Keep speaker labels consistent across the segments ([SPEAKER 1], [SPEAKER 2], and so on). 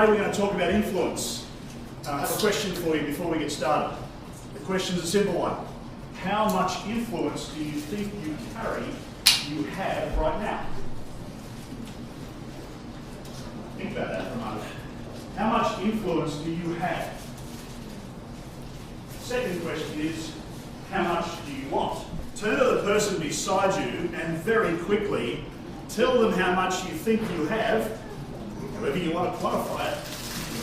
[SPEAKER 1] we're going to talk about influence. I have a question for you before we get started. The question is a simple one. How much influence do you think you have right now? Think about that for a moment. How much influence do you have? The second question is, how much do you want? Turn to the person beside you and very quickly tell them how much you think you have, however you want to quantify it,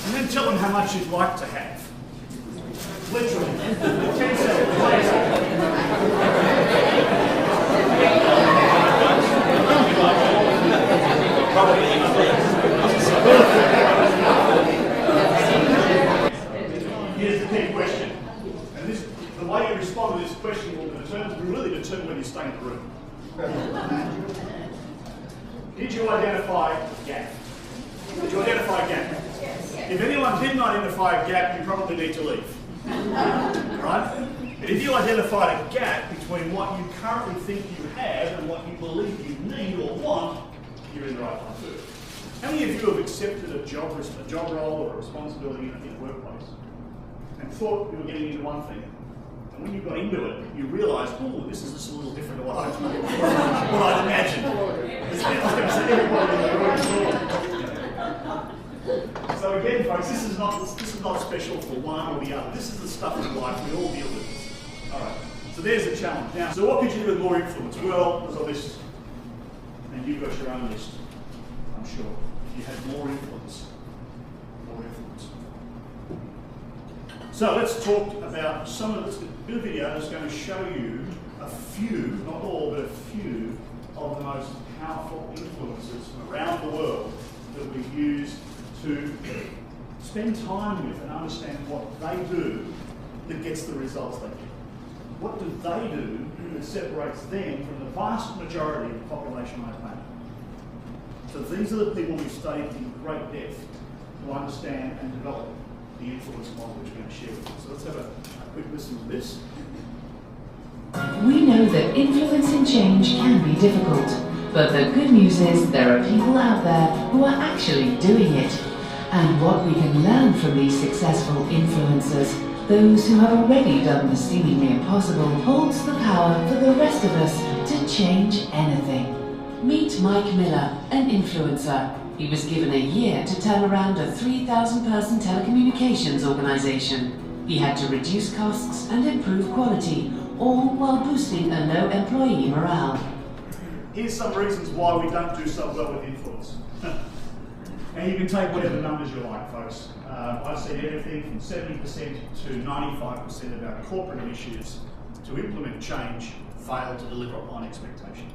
[SPEAKER 1] and then tell them how much you'd like to have. Literally. 10 seconds. Here's the key question. And the way you respond to this question will really determine whether you stay in the room. Did you identify a gap? Did you identify a gap? Yes. If anyone didn't identify a gap, you probably need to leave. Right? But if you identified a gap between what you currently think you have and what you believe you need or want, you're in the right place. How many of you have accepted a job role or a responsibility in a workplace and thought you were getting into one thing? And when you got into it, you realised, oh, this is just a little different to what I'd imagined. So again, folks, this is not special for one or the other. This is the stuff in life we all deal with. All right. So there's a challenge. Now, so what could you do with more influence? Well, there's a list, and you've got your own list. I'm sure. If you had more influence. So let's talk about some of this. This video is going to show you a few, not all, but a few of the most powerful influences from around the world that we use to spend time with and understand what they do that gets the results they get. What do they do that separates them from the vast majority of the population on our planet? So these are the people we've studied in great depth to understand and develop the influence model which we're going to share with you. So let's have a quick listen to this.
[SPEAKER 2] We know that influencing change can be difficult, but the good news is there are people out there who are actually doing it. And what we can learn from these successful influencers, those who have already done the seemingly impossible, holds the power for the rest of us to change anything. Meet Mike Miller, an influencer. He was given a year to turn around a 3,000-person telecommunications organization. He had to reduce costs and improve quality, all while boosting a low employee morale.
[SPEAKER 1] Here's some reasons why we don't do so well with influence. And you can take whatever numbers you like, folks. I've seen everything from 70% to 95% of our corporate initiatives to implement change fail to deliver on expectation.